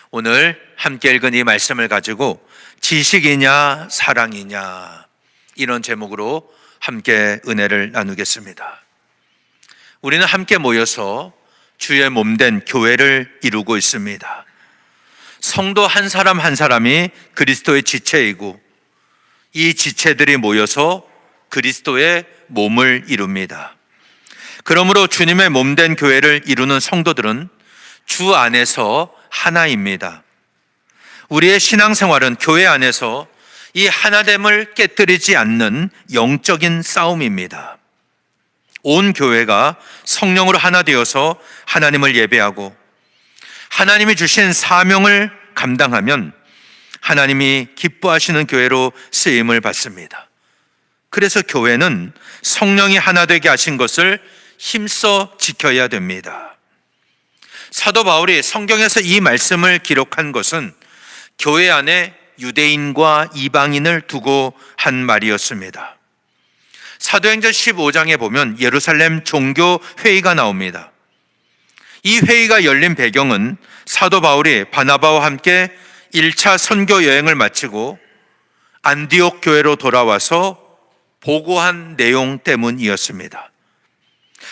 오늘 함께 읽은 이 말씀을 가지고 지식이냐 사랑이냐 이런 제목으로 함께 은혜를 나누겠습니다. 우리는 함께 모여서 주의 몸된 교회를 이루고 있습니다. 성도 한 사람 한 사람이 그리스도의 지체이고 이 지체들이 모여서 그리스도의 몸을 이룹니다. 그러므로 주님의 몸된 교회를 이루는 성도들은 주 안에서 하나입니다. 우리의 신앙생활은 교회 안에서 이 하나됨을 깨뜨리지 않는 영적인 싸움입니다. 온 교회가 성령으로 하나 되어서 하나님을 예배하고 하나님이 주신 사명을 감당하면 하나님이 기뻐하시는 교회로 쓰임을 받습니다. 그래서 교회는 성령이 하나 되게 하신 것을 힘써 지켜야 됩니다. 사도 바울이 성경에서 이 말씀을 기록한 것은 교회 안에 유대인과 이방인을 두고 한 말이었습니다. 사도행전 15장에 보면 예루살렘 종교회의가 나옵니다. 이 회의가 열린 배경은 사도 바울이 바나바와 함께 1차 선교 여행을 마치고 안디옥 교회로 돌아와서 보고한 내용 때문이었습니다.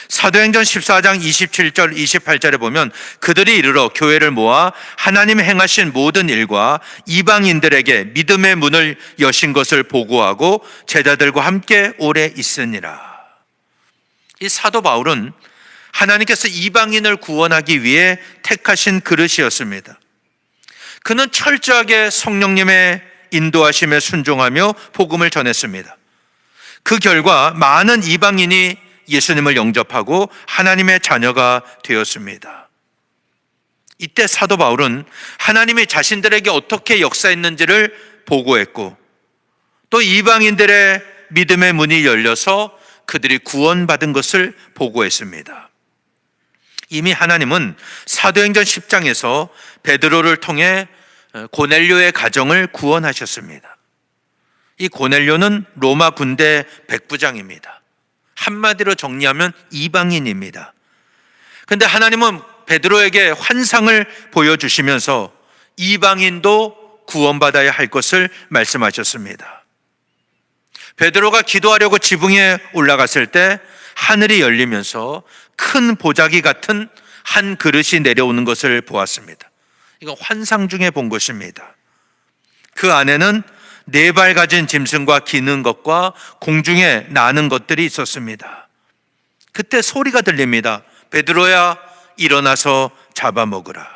사도행전 14장 27절 28절에 보면 그들이 이르러 교회를 모아 하나님 행하신 모든 일과 이방인들에게 믿음의 문을 여신 것을 보고하고 제자들과 함께 오래 있으니라. 이 사도 바울은 하나님께서 이방인을 구원하기 위해 택하신 그릇이었습니다. 그는 철저하게 성령님의 인도하심에 순종하며 복음을 전했습니다. 그 결과 많은 이방인이 예수님을 영접하고 하나님의 자녀가 되었습니다. 이때 사도 바울은 하나님이 자신들에게 어떻게 역사했는지를 보고했고 또 이방인들의 믿음의 문이 열려서 그들이 구원받은 것을 보고했습니다. 이미 하나님은 사도행전 10장에서 베드로를 통해 고넬료의 가정을 구원하셨습니다. 이 고넬료는 로마 군대 백부장입니다. 한마디로 정리하면 이방인입니다. 그런데 하나님은 베드로에게 환상을 보여주시면서 이방인도 구원받아야 할 것을 말씀하셨습니다. 베드로가 기도하려고 지붕에 올라갔을 때 하늘이 열리면서 큰 보자기 같은 한 그릇이 내려오는 것을 보았습니다. 이건 환상 중에 본 것입니다. 그 안에는 4발 가진 짐승과 기는 것과 공중에 나는 것들이 있었습니다. 그때 소리가 들립니다. 베드로야 일어나서 잡아먹으라.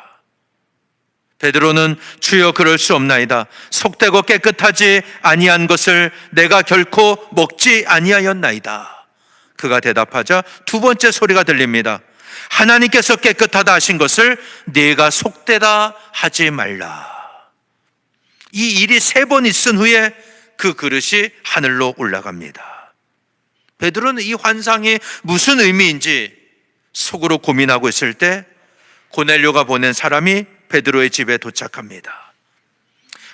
베드로는 주여 그럴 수 없나이다. 속되고 깨끗하지 아니한 것을 내가 결코 먹지 아니하였나이다. 그가 대답하자 두 번째 소리가 들립니다. 하나님께서 깨끗하다 하신 것을 네가 속되다 하지 말라. 이 일이 3번 있은 후에 그 그릇이 하늘로 올라갑니다. 베드로는 이 환상이 무슨 의미인지 속으로 고민하고 있을 때 고넬료가 보낸 사람이 베드로의 집에 도착합니다.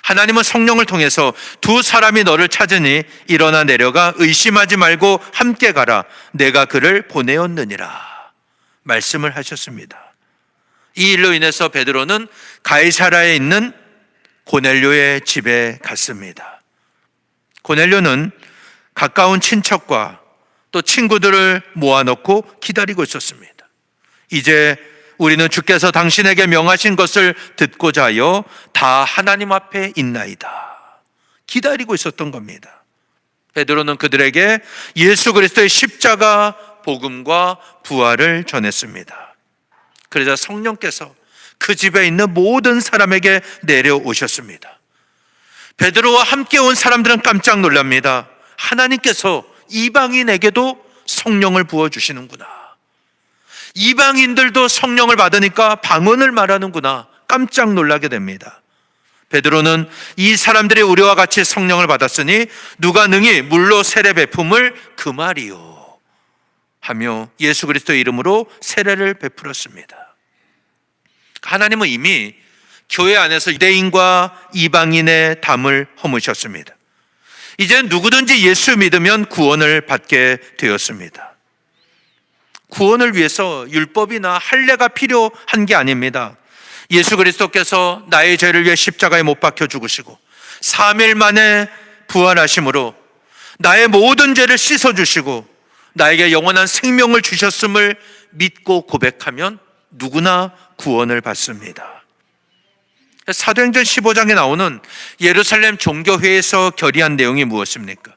하나님은 성령을 통해서 2 사람이 너를 찾으니 일어나 내려가 의심하지 말고 함께 가라. 내가 그를 보내었느니라. 말씀을 하셨습니다. 이 일로 인해서 베드로는 가이사라에 있는 고넬료의 집에 갔습니다. 고넬료는 가까운 친척과 또 친구들을 모아놓고 기다리고 있었습니다. 이제 우리는 주께서 당신에게 명하신 것을 듣고자 하여 다 하나님 앞에 있나이다. 기다리고 있었던 겁니다. 베드로는 그들에게 예수 그리스도의 십자가 복음과 부활을 전했습니다. 그러자 성령께서 그 집에 있는 모든 사람에게 내려오셨습니다. 베드로와 함께 온 사람들은 깜짝 놀랍니다. 하나님께서 이방인에게도 성령을 부어주시는구나. 이방인들도 성령을 받으니까 방언을 말하는구나. 깜짝 놀라게 됩니다. 베드로는 이 사람들의 우리와 같이 성령을 받았으니 누가 능히 물로 세례 베품을 금하리요 하며 예수 그리스도의 이름으로 세례를 베풀었습니다. 하나님은 이미 교회 안에서 유대인과 이방인의 담을 허무셨습니다. 이제 누구든지 예수 믿으면 구원을 받게 되었습니다. 구원을 위해서 율법이나 할례가 필요한 게 아닙니다. 예수 그리스도께서 나의 죄를 위해 십자가에 못 박혀 죽으시고 3일 만에 부활하심으로 나의 모든 죄를 씻어주시고 나에게 영원한 생명을 주셨음을 믿고 고백하면 누구나 구원을 받습니다. 사도행전 15장에 나오는 예루살렘 종교회에서 결의한 내용이 무엇입니까?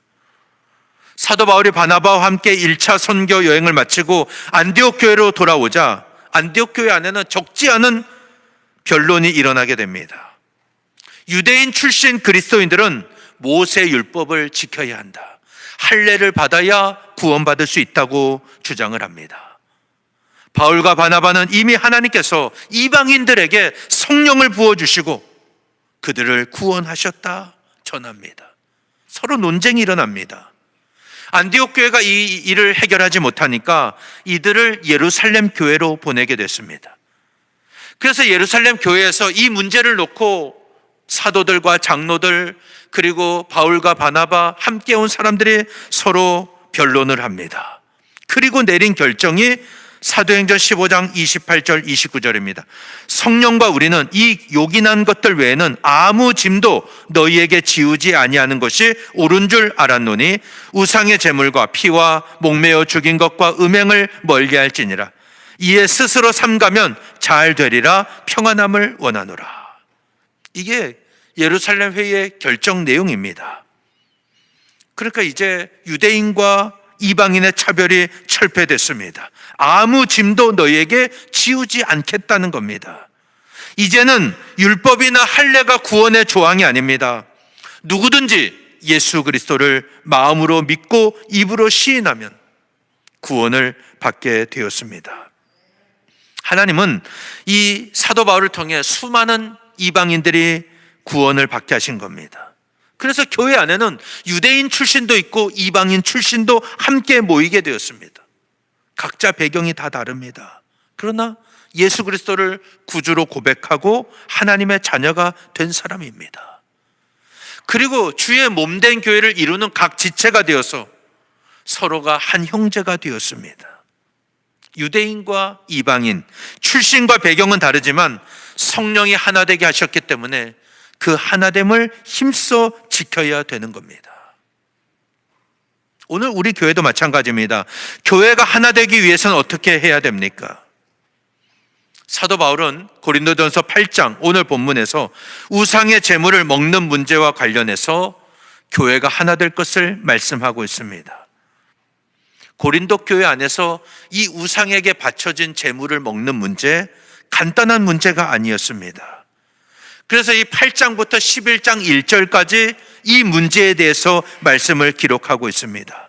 사도 바울이 바나바와 함께 1차 선교 여행을 마치고 안디옥 교회로 돌아오자 안디옥 교회 안에는 적지 않은 변론이 일어나게 됩니다. 유대인 출신 그리스도인들은 모세 율법을 지켜야 한다. 할례를 받아야 구원받을 수 있다고 주장을 합니다. 바울과 바나바는 이미 하나님께서 이방인들에게 성령을 부어주시고 그들을 구원하셨다 전합니다. 서로 논쟁이 일어납니다. 안디옥 교회가 이 일을 해결하지 못하니까 이들을 예루살렘 교회로 보내게 됐습니다. 그래서 예루살렘 교회에서 이 문제를 놓고 사도들과 장로들 그리고 바울과 바나바 함께 온 사람들이 서로 변론을 합니다. 그리고 내린 결정이 사도행전 15장 28절 29절입니다. 성령과 우리는 이 요긴한 것들 외에는 아무 짐도 너희에게 지우지 아니하는 것이 옳은 줄 알았노니 우상의 제물과 피와 목매어 죽인 것과 음행을 멀리할지니라. 이에 스스로 삼가면 잘 되리라. 평안함을 원하노라. 이게 예루살렘 회의의 결정 내용입니다. 그러니까 이제 유대인과 이방인의 차별이 철폐됐습니다. 아무 짐도 너희에게 지우지 않겠다는 겁니다. 이제는 율법이나 할례가 구원의 조항이 아닙니다. 누구든지 예수 그리스도를 마음으로 믿고 입으로 시인하면 구원을 받게 되었습니다. 하나님은 이 사도 바울을 통해 수많은 이방인들이 구원을 받게 하신 겁니다. 그래서 교회 안에는 유대인 출신도 있고 이방인 출신도 함께 모이게 되었습니다. 각자 배경이 다 다릅니다. 그러나 예수 그리스도를 구주로 고백하고 하나님의 자녀가 된 사람입니다. 그리고 주의 몸된 교회를 이루는 각 지체가 되어서 서로가 한 형제가 되었습니다. 유대인과 이방인, 출신과 배경은 다르지만 성령이 하나 되게 하셨기 때문에 그 하나됨을 힘써 지켜야 되는 겁니다. 오늘 우리 교회도 마찬가지입니다. 교회가 하나 되기 위해서는 어떻게 해야 됩니까? 사도 바울은 고린도전서 8장 오늘 본문에서 우상의 제물을 먹는 문제와 관련해서 교회가 하나 될 것을 말씀하고 있습니다. 고린도 교회 안에서 이 우상에게 바쳐진 제물을 먹는 문제, 간단한 문제가 아니었습니다. 그래서 이 8장부터 11장 1절까지 이 문제에 대해서 말씀을 기록하고 있습니다.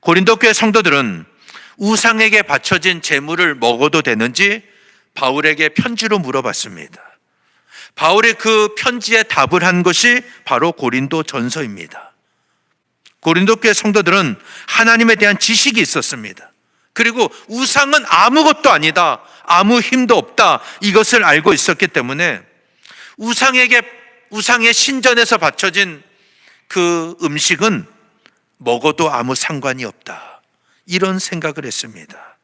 고린도 교회 성도들은 우상에게 바쳐진 제물을 먹어도 되는지 바울에게 편지로 물어봤습니다. 바울이 그 편지에 답을 한 것이 바로 고린도 전서입니다. 고린도 교회 성도들은 하나님에 대한 지식이 있었습니다. 그리고 우상은 아무것도 아니다, 아무 힘도 없다, 이것을 알고 있었기 때문에 우상의 신전에서 바쳐진 그 음식은 먹어도 아무 상관이 없다, 이런 생각을 했습니다.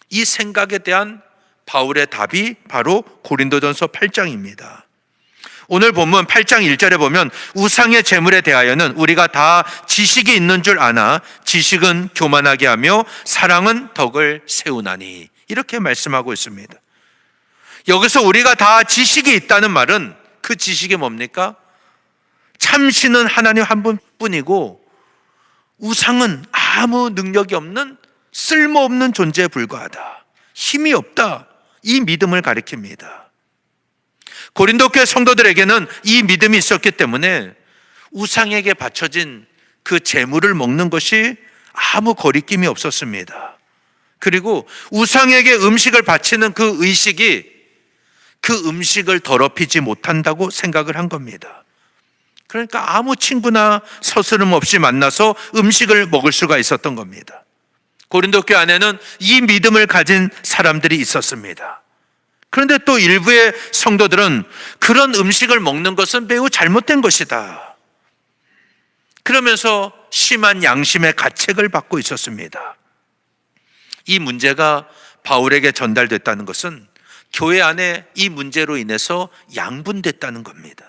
이 생각에 대한 바울의 답이 바로 고린도전서 8장입니다. 오늘 본문 8장 1절에 보면 우상의 제물에 대하여는 우리가 다 지식이 있는 줄 아나 지식은 교만하게 하며 사랑은 덕을 세우나니, 이렇게 말씀하고 있습니다. 여기서 우리가 다 지식이 있다는 말은 그 지식이 뭡니까? 참신은 하나님 한 분뿐이고 우상은 아무 능력이 없는 쓸모없는 존재에 불과하다, 힘이 없다, 이 믿음을 가리킵니다. 고린도 교회 성도들에게는 이 믿음이 있었기 때문에 우상에게 바쳐진 그 제물을 먹는 것이 아무 거리낌이 없었습니다. 그리고 우상에게 음식을 바치는 그 의식이 그 음식을 더럽히지 못한다고 생각을 한 겁니다. 그러니까 아무 친구나 서스름 없이 만나서 음식을 먹을 수가 있었던 겁니다. 고린도 교회 안에는 이 믿음을 가진 사람들이 있었습니다. 그런데 또 일부의 성도들은 그런 음식을 먹는 것은 매우 잘못된 것이다, 그러면서 심한 양심의 가책을 받고 있었습니다. 이 문제가 바울에게 전달됐다는 것은 교회 안에 이 문제로 인해서 양분됐다는 겁니다.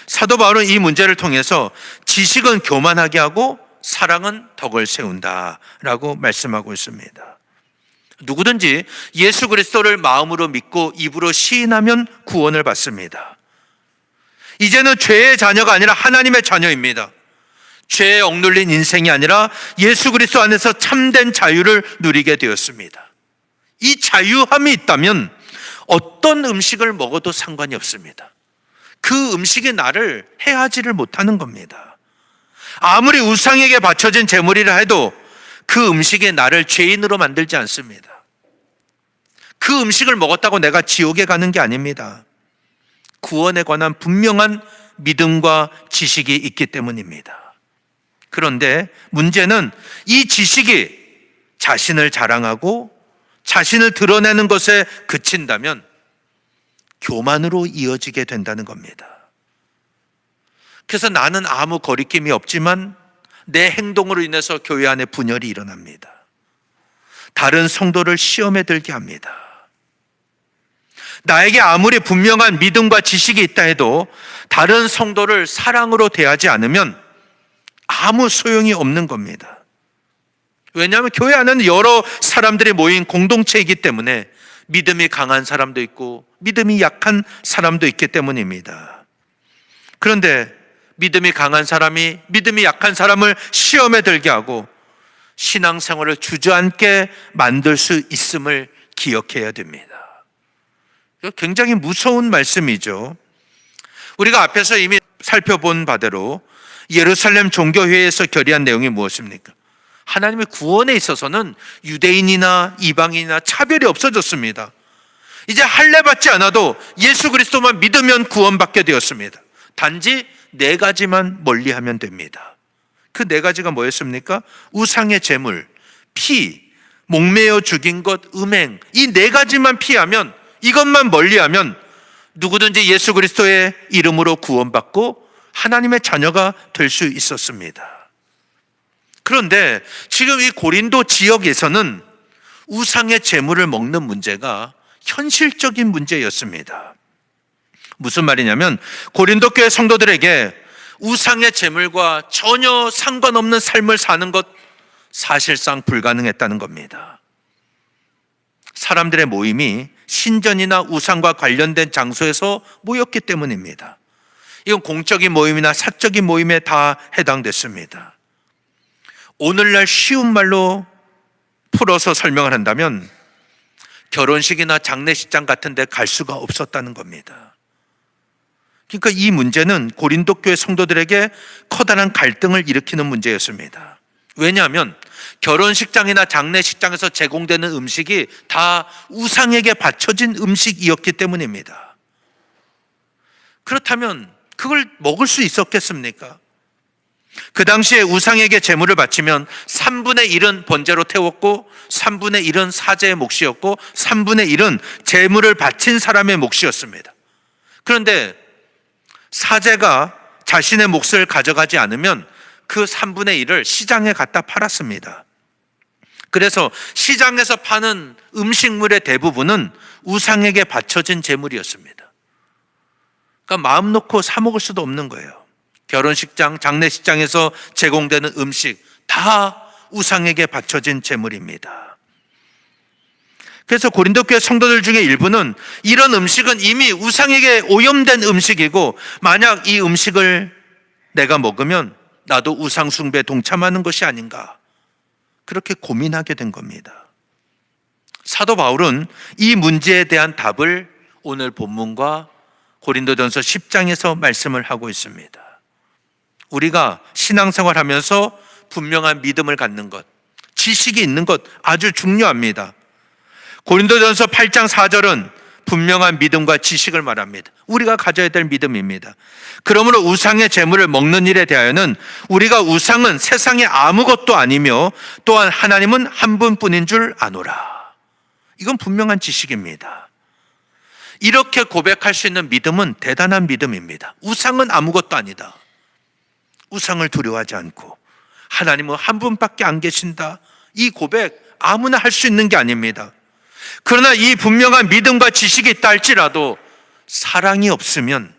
사도 바울은 이 문제를 통해서 지식은 교만하게 하고 사랑은 덕을 세운다라고 말씀하고 있습니다. 누구든지 예수 그리스도를 마음으로 믿고 입으로 시인하면 구원을 받습니다. 이제는 죄의 자녀가 아니라 하나님의 자녀입니다. 죄에 억눌린 인생이 아니라 예수 그리스도 안에서 참된 자유를 누리게 되었습니다. 이 자유함이 있다면 어떤 음식을 먹어도 상관이 없습니다. 그 음식이 나를 해하지를 못하는 겁니다. 아무리 우상에게 바쳐진 제물이라 해도 그 음식이 나를 죄인으로 만들지 않습니다. 그 음식을 먹었다고 내가 지옥에 가는 게 아닙니다. 구원에 관한 분명한 믿음과 지식이 있기 때문입니다. 그런데 문제는 이 지식이 자신을 자랑하고 자신을 드러내는 것에 그친다면 교만으로 이어지게 된다는 겁니다. 그래서 나는 아무 거리낌이 없지만 내 행동으로 인해서 교회 안에 분열이 일어납니다. 다른 성도를 시험에 들게 합니다. 나에게 아무리 분명한 믿음과 지식이 있다 해도 다른 성도를 사랑으로 대하지 않으면 아무 소용이 없는 겁니다. 왜냐하면 교회 안에는 여러 사람들이 모인 공동체이기 때문에 믿음이 강한 사람도 있고 믿음이 약한 사람도 있기 때문입니다. 그런데 믿음이 강한 사람이 믿음이 약한 사람을 시험에 들게 하고 신앙생활을 주저앉게 만들 수 있음을 기억해야 됩니다. 굉장히 무서운 말씀이죠. 우리가 앞에서 이미 살펴본 바대로 예루살렘 종교회의에서 결의한 내용이 무엇입니까? 하나님의 구원에 있어서는 유대인이나 이방인이나 차별이 없어졌습니다. 이제 할례 받지 않아도 예수 그리스도만 믿으면 구원받게 되었습니다. 단지 4가지만 멀리하면 됩니다. 그 4가지가 뭐였습니까? 우상의 제물, 피, 목매어 죽인 것, 음행, 이 4가지만 피하면, 이것만 멀리하면 누구든지 예수 그리스도의 이름으로 구원받고 하나님의 자녀가 될 수 있었습니다. 그런데 지금 이 고린도 지역에서는 우상의 제물을 먹는 문제가 현실적인 문제였습니다. 무슨 말이냐면 고린도 교회 성도들에게 우상의 제물과 전혀 상관없는 삶을 사는 것 사실상 불가능했다는 겁니다. 사람들의 모임이 신전이나 우상과 관련된 장소에서 모였기 때문입니다. 이건 공적인 모임이나 사적인 모임에 다 해당됐습니다. 오늘날 쉬운 말로 풀어서 설명을 한다면 결혼식이나 장례식장 같은 데 갈 수가 없었다는 겁니다. 그러니까 이 문제는 고린도 교회 성도들에게 커다란 갈등을 일으키는 문제였습니다. 왜냐하면 결혼식장이나 장례식장에서 제공되는 음식이 다 우상에게 바쳐진 음식이었기 때문입니다. 그렇다면 그걸 먹을 수 있었겠습니까? 그 당시에 우상에게 제물을 바치면 3분의 1은 번제로 태웠고 3분의 1은 사제의 몫이었고 3분의 1은 제물을 바친 사람의 몫이었습니다. 그런데 사제가 자신의 몫을 가져가지 않으면 그 3분의 1을 시장에 갖다 팔았습니다. 그래서 시장에서 파는 음식물의 대부분은 우상에게 바쳐진 제물이었습니다. 그러니까 마음 놓고 사 먹을 수도 없는 거예요. 결혼식장, 장례식장에서 제공되는 음식 다 우상에게 바쳐진 제물입니다. 그래서 고린도 교회 성도들 중에 일부는 이런 음식은 이미 우상에게 오염된 음식이고 만약 이 음식을 내가 먹으면 나도 우상 숭배에 동참하는 것이 아닌가 그렇게 고민하게 된 겁니다. 사도 바울은 이 문제에 대한 답을 오늘 본문과 고린도전서 10장에서 말씀을 하고 있습니다. 우리가 신앙생활 하면서 분명한 믿음을 갖는 것, 지식이 있는 것 아주 중요합니다. 고린도전서 8장 4절은 분명한 믿음과 지식을 말합니다. 우리가 가져야 될 믿음입니다. 그러므로 우상의 제물을 먹는 일에 대하여는 우리가 우상은 세상에 아무것도 아니며 또한 하나님은 한 분뿐인 줄 아노라. 이건 분명한 지식입니다. 이렇게 고백할 수 있는 믿음은 대단한 믿음입니다. 우상은 아무것도 아니다. 우상을 두려워하지 않고 하나님은 한 분밖에 안 계신다. 이 고백 아무나 할 수 있는 게 아닙니다. 그러나 이 분명한 믿음과 지식이 있다 할지라도 사랑이 없으면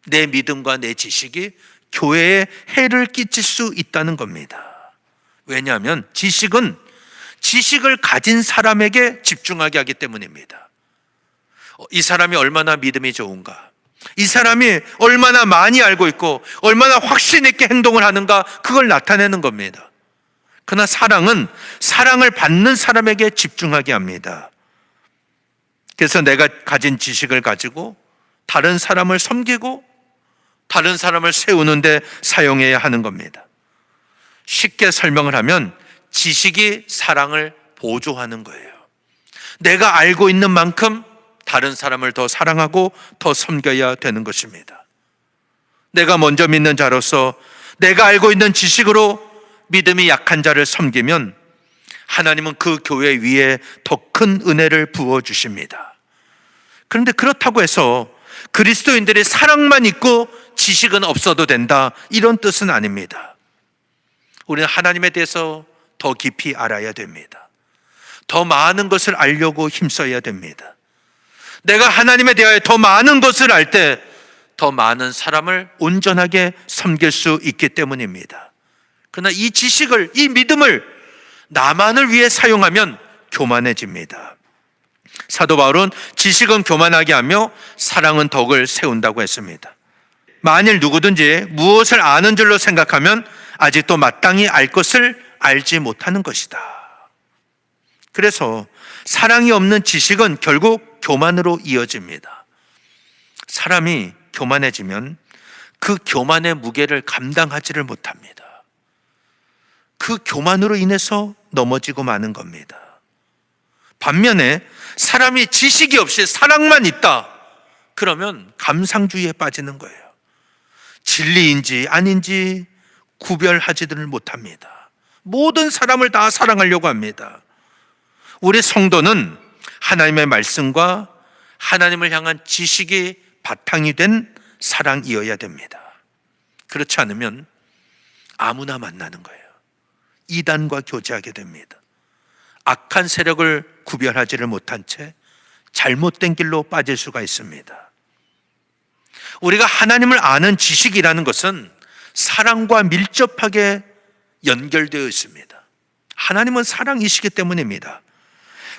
내 믿음과 내 지식이 교회에 해를 끼칠 수 있다는 겁니다. 왜냐하면 지식을 가진 사람에게 집중하게 하기 때문입니다. 이 사람이 얼마나 믿음이 좋은가, 이 사람이 얼마나 많이 알고 있고 얼마나 확신 있게 행동을 하는가, 그걸 나타내는 겁니다. 그러나 사랑은 사랑을 받는 사람에게 집중하게 합니다. 그래서 내가 가진 지식을 가지고 다른 사람을 섬기고 다른 사람을 세우는데 사용해야 하는 겁니다. 쉽게 설명을 하면 지식이 사랑을 보조하는 거예요. 내가 알고 있는 만큼 다른 사람을 더 사랑하고 더 섬겨야 되는 것입니다. 내가 먼저 믿는 자로서 내가 알고 있는 지식으로 믿음이 약한 자를 섬기면 하나님은 그 교회 위에 더 큰 은혜를 부어주십니다. 그런데 그렇다고 해서 그리스도인들이 사랑만 있고 지식은 없어도 된다, 이런 뜻은 아닙니다. 우리는 하나님에 대해서 더 깊이 알아야 됩니다. 더 많은 것을 알려고 힘써야 됩니다. 내가 하나님에 대하여 더 많은 것을 알 때 더 많은 사람을 온전하게 섬길 수 있기 때문입니다. 그러나 이 지식을, 이 믿음을 나만을 위해 사용하면 교만해집니다. 사도 바울은 지식은 교만하게 하며 사랑은 덕을 세운다고 했습니다. 만일 누구든지 무엇을 아는 줄로 생각하면 아직도 마땅히 알 것을 알지 못하는 것이다. 그래서 사랑이 없는 지식은 결국 교만으로 이어집니다. 사람이 교만해지면 그 교만의 무게를 감당하지를 못합니다. 그 교만으로 인해서 넘어지고 마는 겁니다. 반면에 사람이 지식이 없이 사랑만 있다, 그러면 감상주의에 빠지는 거예요. 진리인지 아닌지 구별하지를 못합니다. 모든 사람을 다 사랑하려고 합니다. 우리 성도는 하나님의 말씀과 하나님을 향한 지식이 바탕이 된 사랑이어야 됩니다. 그렇지 않으면 아무나 만나는 거예요. 이단과 교제하게 됩니다. 악한 세력을 구별하지를 못한 채 잘못된 길로 빠질 수가 있습니다. 우리가 하나님을 아는 지식이라는 것은 사랑과 밀접하게 연결되어 있습니다. 하나님은 사랑이시기 때문입니다.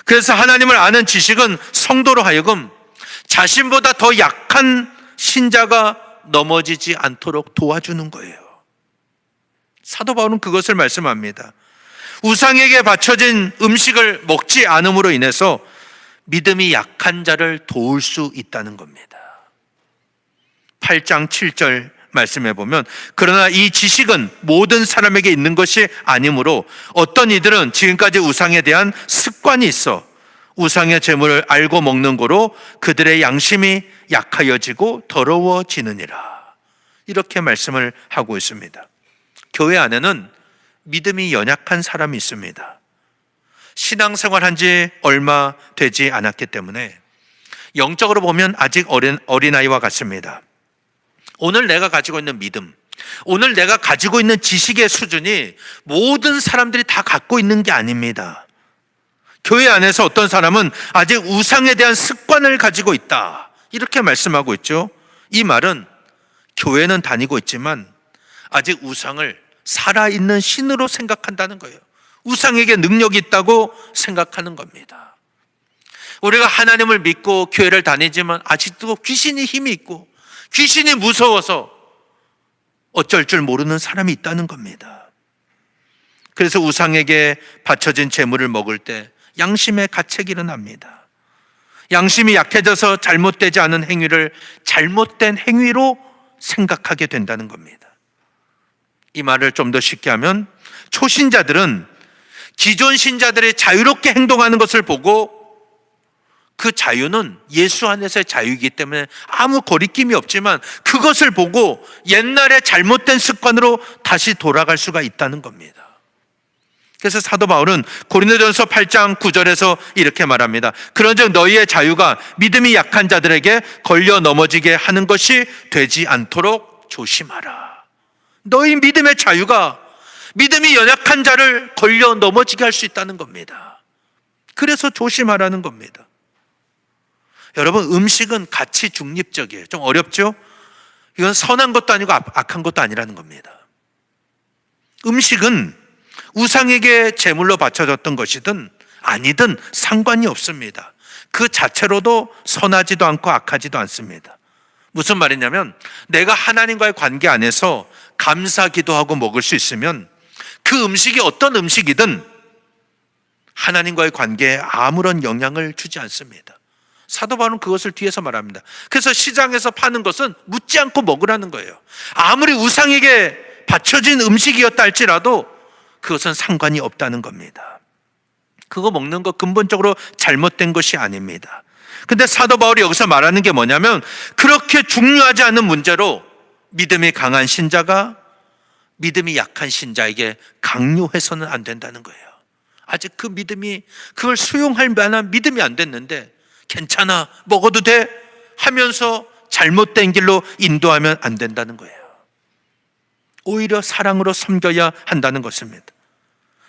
그래서 하나님을 아는 지식은 성도로 하여금 자신보다 더 약한 신자가 넘어지지 않도록 도와주는 거예요. 사도 바울은 그것을 말씀합니다. 우상에게 바쳐진 음식을 먹지 않음으로 인해서 믿음이 약한 자를 도울 수 있다는 겁니다. 8장 7절 말씀해 보면, 그러나 이 지식은 모든 사람에게 있는 것이 아니므로 어떤 이들은 지금까지 우상에 대한 습관이 있어 우상의 제물을 알고 먹는 거로 그들의 양심이 약하여지고 더러워지느니라. 이렇게 말씀을 하고 있습니다. 교회 안에는 믿음이 연약한 사람이 있습니다. 신앙생활 한 지 얼마 되지 않았기 때문에 영적으로 보면 아직 어린아이와 같습니다. 오늘 내가 가지고 있는 믿음, 오늘 내가 가지고 있는 지식의 수준이 모든 사람들이 다 갖고 있는 게 아닙니다. 교회 안에서 어떤 사람은 아직 우상에 대한 습관을 가지고 있다, 이렇게 말씀하고 있죠. 이 말은 교회는 다니고 있지만 아직 우상을 살아있는 신으로 생각한다는 거예요. 우상에게 능력이 있다고 생각하는 겁니다. 우리가 하나님을 믿고 교회를 다니지만 아직도 귀신이 힘이 있고 귀신이 무서워서 어쩔 줄 모르는 사람이 있다는 겁니다. 그래서 우상에게 바쳐진 제물을 먹을 때 양심의 가책이 일어납니다. 양심이 약해져서 잘못되지 않은 행위를 잘못된 행위로 생각하게 된다는 겁니다. 이 말을 좀 더 쉽게 하면 초신자들은 기존 신자들이 자유롭게 행동하는 것을 보고 그 자유는 예수 안에서의 자유이기 때문에 아무 거리낌이 없지만 그것을 보고 옛날의 잘못된 습관으로 다시 돌아갈 수가 있다는 겁니다. 그래서 사도 바울은 고린도전서 8장 9절에서 이렇게 말합니다. 그런즉 너희의 자유가 믿음이 약한 자들에게 걸려 넘어지게 하는 것이 되지 않도록 조심하라. 너희 믿음의 자유가 믿음이 연약한 자를 걸려 넘어지게 할 수 있다는 겁니다. 그래서 조심하라는 겁니다. 여러분, 음식은 가치 중립적이에요. 좀 어렵죠? 이건 선한 것도 아니고 악한 것도 아니라는 겁니다. 음식은 우상에게 제물로 바쳐졌던 것이든 아니든 상관이 없습니다. 그 자체로도 선하지도 않고 악하지도 않습니다. 무슨 말이냐면, 내가 하나님과의 관계 안에서 감사 기도하고 먹을 수 있으면 그 음식이 어떤 음식이든 하나님과의 관계에 아무런 영향을 주지 않습니다. 사도 바울은 그것을 뒤에서 말합니다. 그래서 시장에서 파는 것은 묻지 않고 먹으라는 거예요. 아무리 우상에게 바쳐진 음식이었다 할지라도 그것은 상관이 없다는 겁니다. 그거 먹는 거 근본적으로 잘못된 것이 아닙니다. 근데 사도 바울이 여기서 말하는 게 뭐냐면, 그렇게 중요하지 않은 문제로 믿음이 강한 신자가 믿음이 약한 신자에게 강요해서는 안 된다는 거예요. 아직 그 믿음이, 그걸 수용할 만한 믿음이 안 됐는데 괜찮아, 먹어도 돼 하면서 잘못된 길로 인도하면 안 된다는 거예요. 오히려 사랑으로 섬겨야 한다는 것입니다.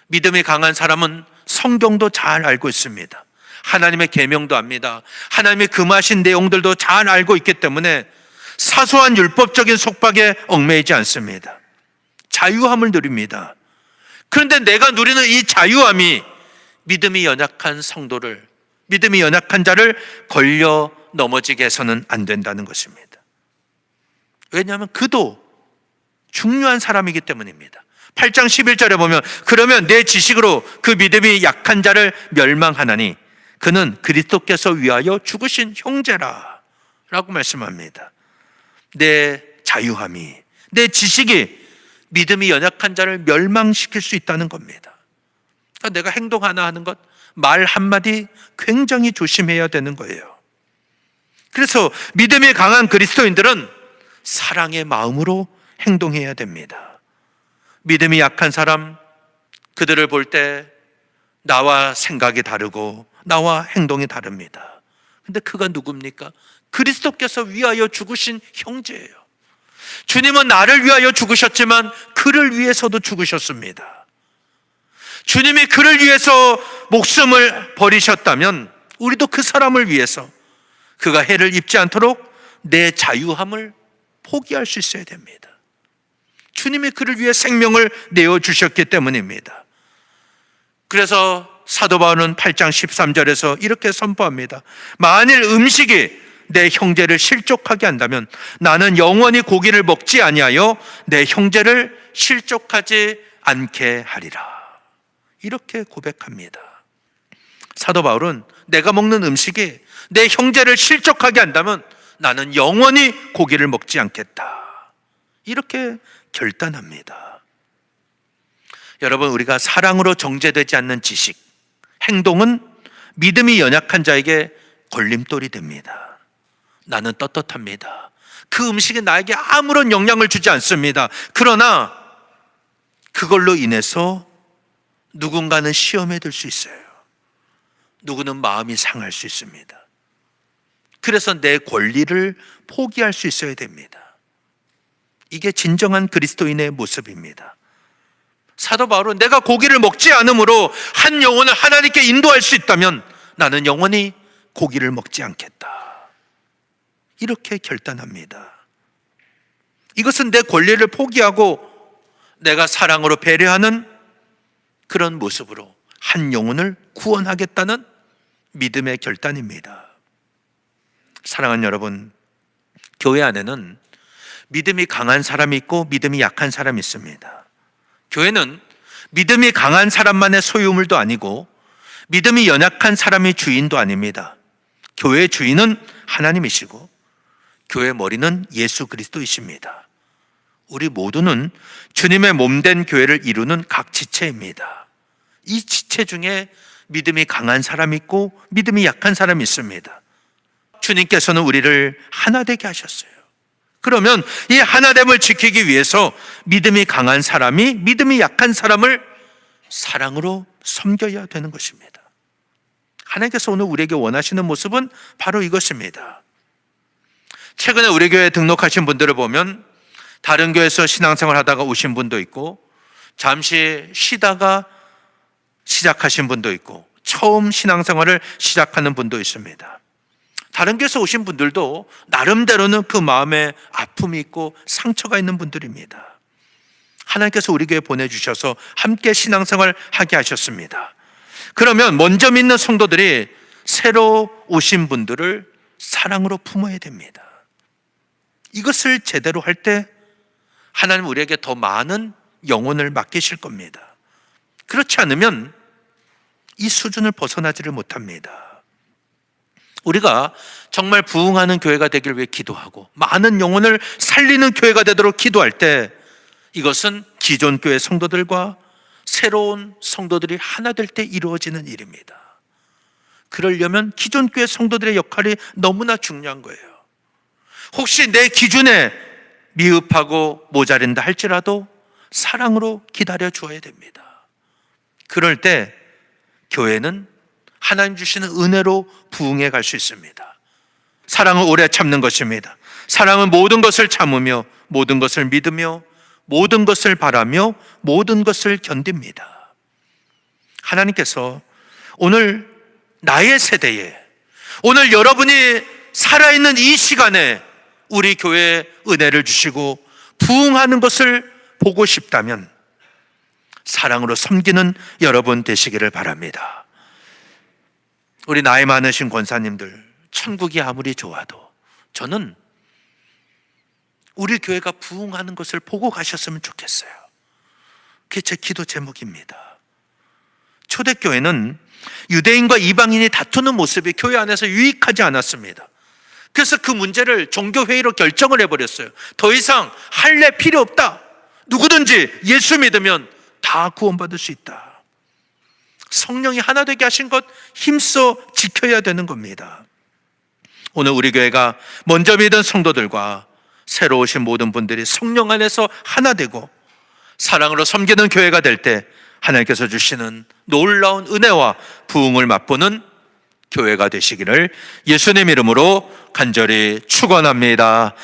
믿음이 강한 사람은 성경도 잘 알고 있습니다. 하나님의 계명도 압니다. 하나님의 금하신 내용들도 잘 알고 있기 때문에 사소한 율법적인 속박에 얽매이지 않습니다. 자유함을 누립니다. 그런데 내가 누리는 이 자유함이 믿음이 연약한 성도를, 믿음이 연약한 자를 걸려 넘어지게 해서는 안 된다는 것입니다. 왜냐하면 그도 중요한 사람이기 때문입니다. 8장 11절에 보면, 그러면 내 지식으로 그 믿음이 약한 자를 멸망하나니 그는 그리스도께서 위하여 죽으신 형제라 라고 말씀합니다. 내 자유함이, 내 지식이 믿음이 연약한 자를 멸망시킬 수 있다는 겁니다. 그러니까 내가 행동 하나 하는 것, 말 한마디 굉장히 조심해야 되는 거예요. 그래서 믿음이 강한 그리스도인들은 사랑의 마음으로 행동해야 됩니다. 믿음이 약한 사람, 그들을 볼 때 나와 생각이 다르고 나와 행동이 다릅니다. 근데 그가 누굽니까? 그리스도께서 위하여 죽으신 형제예요. 주님은 나를 위하여 죽으셨지만 그를 위해서도 죽으셨습니다. 주님이 그를 위해서 목숨을 버리셨다면 우리도 그 사람을 위해서, 그가 해를 입지 않도록 내 자유함을 포기할 수 있어야 됩니다. 주님이 그를 위해 생명을 내어주셨기 때문입니다. 그래서 사도 바울은 8장 13절에서 이렇게 선포합니다. 만일 음식이 내 형제를 실족하게 한다면 나는 영원히 고기를 먹지 아니하여 내 형제를 실족하지 않게 하리라. 이렇게 고백합니다. 사도 바울은 내가 먹는 음식이 내 형제를 실족하게 한다면 나는 영원히 고기를 먹지 않겠다. 이렇게 결단합니다. 여러분, 우리가 사랑으로 정죄되지 않는 지식, 행동은 믿음이 연약한 자에게 걸림돌이 됩니다. 나는 떳떳합니다. 그 음식이 나에게 아무런 영향을 주지 않습니다. 그러나 그걸로 인해서 누군가는 시험에 들 수 있어요. 누구는 마음이 상할 수 있습니다. 그래서 내 권리를 포기할 수 있어야 됩니다. 이게 진정한 그리스도인의 모습입니다. 사도 바울은 내가 고기를 먹지 않으므로 한 영혼을 하나님께 인도할 수 있다면 나는 영원히 고기를 먹지 않겠다. 이렇게 결단합니다. 이것은 내 권리를 포기하고 내가 사랑으로 배려하는 그런 모습으로 한 영혼을 구원하겠다는 믿음의 결단입니다. 사랑하는 여러분, 교회 안에는 믿음이 강한 사람이 있고 믿음이 약한 사람이 있습니다. 교회는 믿음이 강한 사람만의 소유물도 아니고 믿음이 연약한 사람이 주인도 아닙니다. 교회의 주인은 하나님이시고 교회의 머리는 예수 그리스도이십니다. 우리 모두는 주님의 몸된 교회를 이루는 각 지체입니다. 이 지체 중에 믿음이 강한 사람이 있고 믿음이 약한 사람이 있습니다. 주님께서는 우리를 하나 되게 하셨어요. 그러면 이 하나됨을 지키기 위해서 믿음이 강한 사람이 믿음이 약한 사람을 사랑으로 섬겨야 되는 것입니다. 하나님께서 오늘 우리에게 원하시는 모습은 바로 이것입니다. 최근에 우리 교회에 등록하신 분들을 보면 다른 교회에서 신앙생활 하다가 오신 분도 있고 잠시 쉬다가 시작하신 분도 있고 처음 신앙생활을 시작하는 분도 있습니다. 다른 교회에서 오신 분들도 나름대로는 그 마음에 아픔이 있고 상처가 있는 분들입니다. 하나님께서 우리 교회에 보내주셔서 함께 신앙생활 하게 하셨습니다. 그러면 먼저 믿는 성도들이 새로 오신 분들을 사랑으로 품어야 됩니다. 이것을 제대로 할 때 하나님 우리에게 더 많은 영혼을 맡기실 겁니다. 그렇지 않으면 이 수준을 벗어나지를 못합니다. 우리가 정말 부흥하는 교회가 되길 위해 기도하고 많은 영혼을 살리는 교회가 되도록 기도할 때 이것은 기존 교회 성도들과 새로운 성도들이 하나 될 때 이루어지는 일입니다. 그러려면 기존 교회 성도들의 역할이 너무나 중요한 거예요. 혹시 내 기준에 미흡하고 모자른다 할지라도 사랑으로 기다려 주어야 됩니다. 그럴 때 교회는 하나님 주시는 은혜로 부흥해 갈 수 있습니다. 사랑은 오래 참는 것입니다. 사랑은 모든 것을 참으며 모든 것을 믿으며 모든 것을 바라며 모든 것을 견딥니다. 하나님께서 오늘 나의 세대에, 오늘 여러분이 살아있는 이 시간에 우리 교회에 은혜를 주시고 부흥하는 것을 보고 싶다면 사랑으로 섬기는 여러분 되시기를 바랍니다. 우리 나이 많으신 권사님들, 천국이 아무리 좋아도 저는 우리 교회가 부흥하는 것을 보고 가셨으면 좋겠어요. 그게 제 기도 제목입니다. 초대교회는 유대인과 이방인이 다투는 모습이 교회 안에서 유익하지 않았습니다. 그래서 그 문제를 종교회의로 결정을 해버렸어요. 더 이상 할례 필요 없다. 누구든지 예수 믿으면 다 구원받을 수 있다. 성령이 하나 되게 하신 것 힘써 지켜야 되는 겁니다. 오늘 우리 교회가 먼저 믿은 성도들과 새로 오신 모든 분들이 성령 안에서 하나 되고 사랑으로 섬기는 교회가 될 때 하나님께서 주시는 놀라운 은혜와 부흥을 맛보는 교회가 되시기를 예수님 이름으로 간절히 축원합니다.